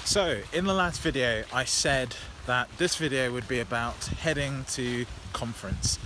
So in the last video I said that this video would be about heading to conference.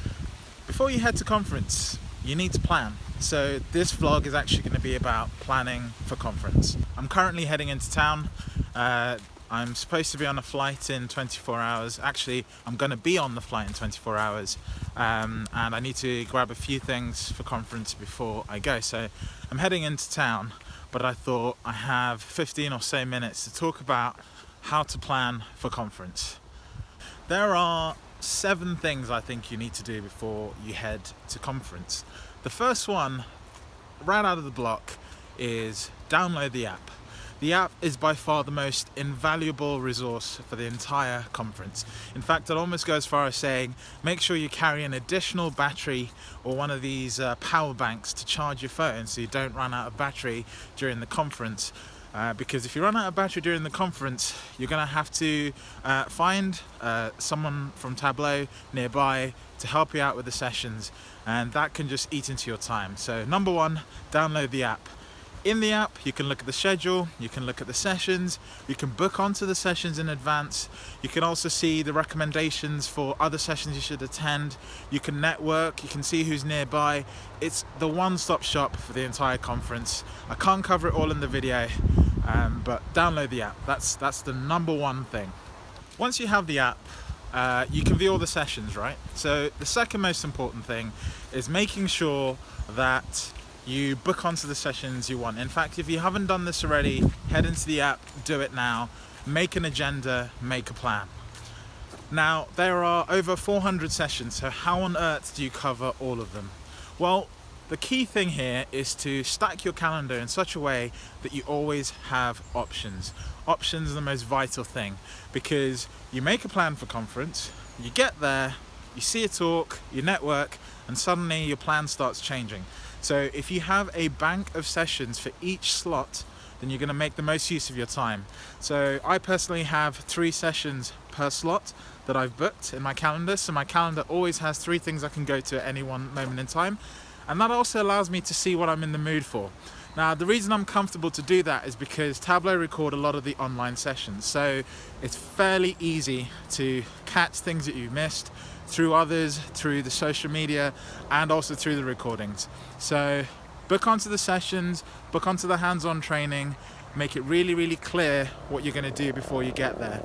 Before you head to conference you need to plan. So this vlog is actually going to be about planning for conference. I'm currently heading into town. I'm supposed to be on a flight in 24 hours. Actually, I'm going to be on the flight in 24 hours. And I need to grab a few things for conference before I go. So I'm heading into town, but I thought I have 15 or so minutes to talk about how to plan for conference. There are 7 things I think you need to do before you head to conference. The first one, right out of the block, is download the app. The app is by far the most invaluable resource for the entire conference. In fact, I'd almost go as far as saying, make sure you carry an additional battery or one of these power banks to charge your phone so you don't run out of battery during the conference. Because if you run out of battery during the conference, you're going to have to find someone from Tableau nearby to help you out with the sessions, and that can just eat into your time. So number 1, download the app. In the app you can look at the schedule, you can look at the sessions, you can book onto the sessions in advance, you can also see the recommendations for other sessions you should attend, you can network, you can see who's nearby. It's the one-stop shop for the entire conference. I can't cover it all in the video, but download the app. That's the number 1 thing. Once you have the app, you can view all the sessions, right? So the second most important thing is making sure that you book onto the sessions you want. In fact, if you haven't done this already, head into the app, do it now, make an agenda, make a plan. Now, there are over 400 sessions, so how on earth do you cover all of them? Well, the key thing here is to stack your calendar in such a way that you always have options. Options are the most vital thing, because you make a plan for conference, you get there, you see a talk, you network, and suddenly your plan starts changing. So if you have a bank of sessions for each slot, then you're going to make the most use of your time. So I personally have 3 sessions per slot that I've booked in my calendar. So my calendar always has 3 things I can go to at any one moment in time. And that also allows me to see what I'm in the mood for. Now, the reason I'm comfortable to do that is because Tableau record a lot of the online sessions. So it's fairly easy to catch things that you've missed through others, through the social media, and also through the recordings. So book onto the sessions, book onto the hands-on training, make it really, really clear what you're going to do before you get there.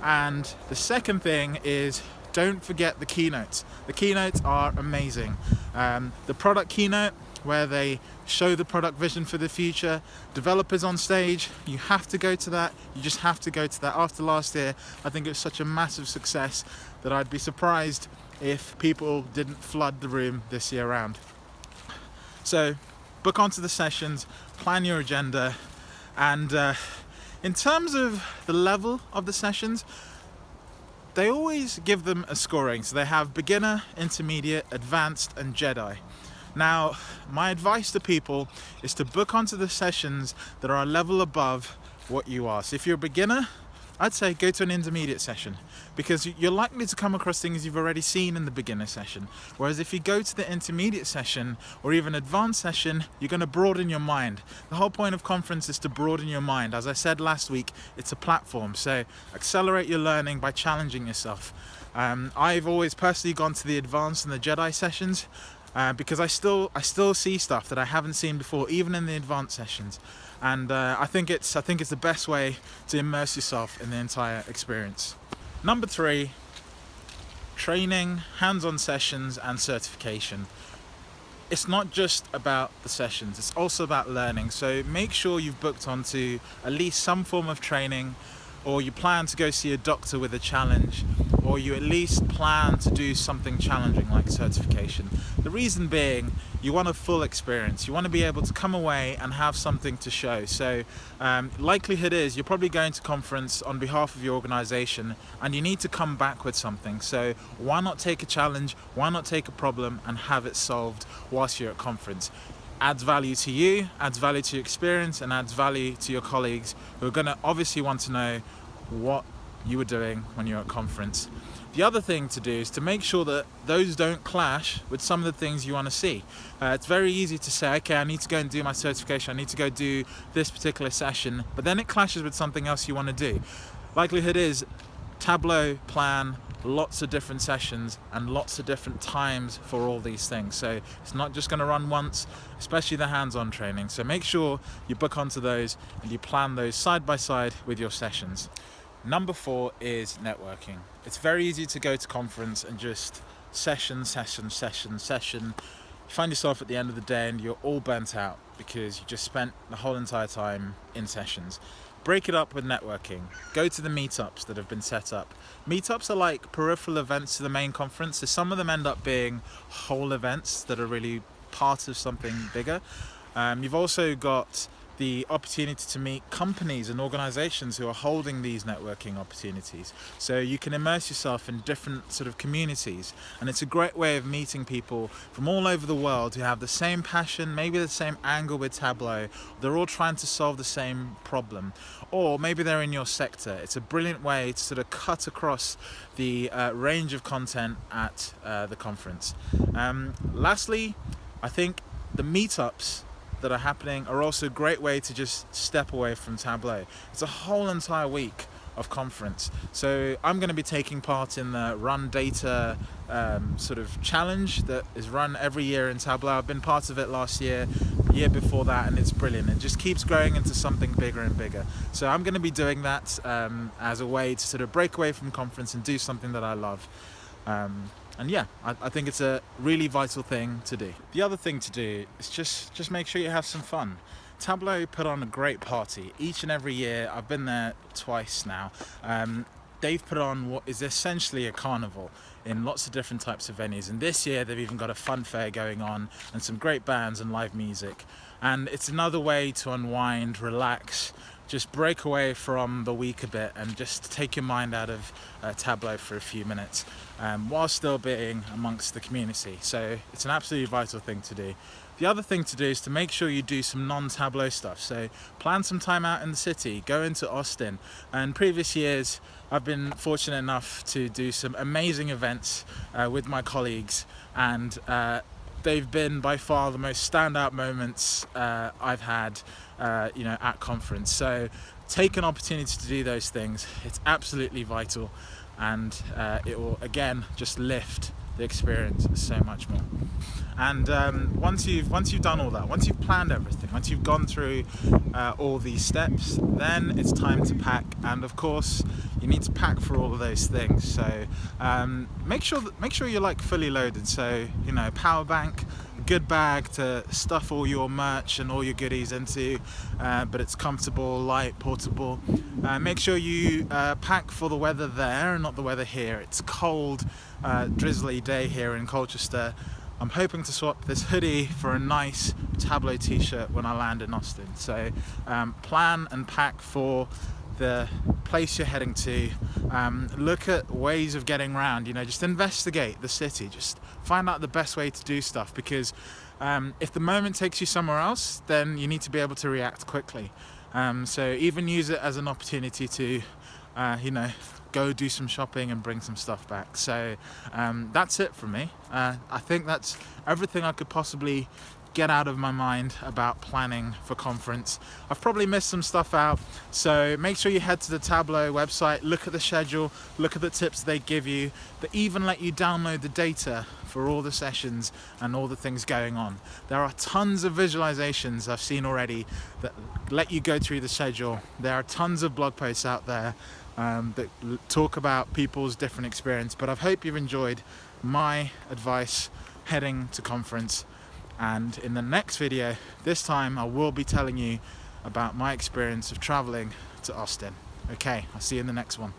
And the second thing is, don't forget the keynotes. The keynotes are amazing. The product keynote, where they show the product vision for the future, developers on stage, you have to go to that. You just have to go to that. After last year, I think it was such a massive success that I'd be surprised if people didn't flood the room this year round. So book onto the sessions, plan your agenda, and in terms of the level of the sessions, they always give them a scoring. So they have beginner, intermediate, advanced, and Jedi. Now, my advice to people is to book onto the sessions that are a level above what you are. So if you're a beginner, I'd say go to an intermediate session, because you're likely to come across things you've already seen in the beginner session. Whereas if you go to the intermediate session or even advanced session, you're going to broaden your mind. The whole point of conference is to broaden your mind. As I said last week, it's a platform. So accelerate your learning by challenging yourself. I've always personally gone to the advanced and the Jedi sessions, because I still see stuff that I haven't seen before, even in the advanced sessions, and I think it's the best way to immerse yourself in the entire experience. Number 3, training, hands-on sessions, and certification. It's not just about the sessions; it's also about learning. So make sure you've booked onto at least some form of training, or you plan to go see a doctor with a challenge, or you at least plan to do something challenging like certification. The reason being, you want a full experience. You want to be able to come away and have something to show. So likelihood is you're probably going to conference on behalf of your organization, and you need to come back with something. So why not take a challenge, why not take a problem and have it solved whilst you're at conference? Adds value to you, adds value to your experience, and adds value to your colleagues, who are going to obviously want to know what you were doing when you're at conference. The other thing to do is to make sure that those don't clash with some of the things you want to see. It's very easy to say, okay, I need to go and do my certification, I need to go do this particular session, but then it clashes with something else you want to do. Likelihood is Tableau plan lots of different sessions and lots of different times for all these things. So it's not just going to run once, especially the hands-on training. So make sure you book onto those and you plan those side by side with your sessions. Number 4 is networking. It's very easy to go to conference and just session. You find yourself at the end of the day and you're all burnt out because you just spent the whole entire time in sessions. Break it up with networking. Go to the meetups that have been set up. Meetups are like peripheral events to the main conference, so some of them end up being whole events that are really part of something bigger. You've also got the opportunity to meet companies and organizations who are holding these networking opportunities. So you can immerse yourself in different sort of communities, and it's a great way of meeting people from all over the world who have the same passion, maybe the same angle with Tableau. They're all trying to solve the same problem, or maybe they're in your sector. It's a brilliant way to sort of cut across the range of content at the conference. Lastly, I think the meetups that are happening are also a great way to just step away from Tableau. It's a whole entire week of conference. So I'm going to be taking part in the Run Data sort of challenge that is run every year in Tableau. I've been part of it last year, year before that, and it's brilliant. It just keeps growing into something bigger and bigger. So I'm going to be doing that as a way to sort of break away from conference and do something that I love. And yeah, I think it's a really vital thing to do. The other thing to do is just make sure you have some fun. Tableau put on a great party each and every year. I've been there twice now. They've put on what is essentially a carnival in lots of different types of venues. And this year they've even got a fun fair going on and some great bands and live music. And it's another way to unwind, relax, just break away from the week a bit and just take your mind out of Tableau for a few minutes while still being amongst the community. So it's an absolutely vital thing to do. The other thing to do is to make sure you do some non-Tableau stuff. So plan some time out in the city, go into Austin. And previous years, I've been fortunate enough to do some amazing events with my colleagues, and they've been by far the most standout moments I've had at conference. So take an opportunity to do those things. It's absolutely vital, and it will again just lift the experience so much more. And once you've done all that, once you've planned everything, once you've gone through all these steps, then it's time to pack. And of course, you need to pack for all of those things. So make sure you're like fully loaded. So power bank, good bag to stuff all your merch and all your goodies into, but it's comfortable, light, portable. Make sure you pack for the weather there and not the weather here. It's cold, drizzly day here in Colchester. I'm hoping to swap this hoodie for a nice Tableau t-shirt when I land in Austin. So plan and pack for the place you're heading to. Look at ways of getting around, just investigate the city, just find out the best way to do stuff, because if the moment takes you somewhere else, then you need to be able to react quickly. So even use it as an opportunity to go do some shopping and bring some stuff back. So that's it from me. I think that's everything I could possibly get out of my mind about planning for conference. I've probably missed some stuff out, so make sure you head to the Tableau website, look at the schedule, look at the tips they give you. They even let you download the data for all the sessions and all the things going on. There are tons of visualizations I've seen already that let you go through the schedule. There are tons of blog posts out there that talk about people's different experience, but I hope you've enjoyed my advice heading to conference. And in the next video, this time I will be telling you about my experience of traveling to Austin. Okay, I'll see you in the next one.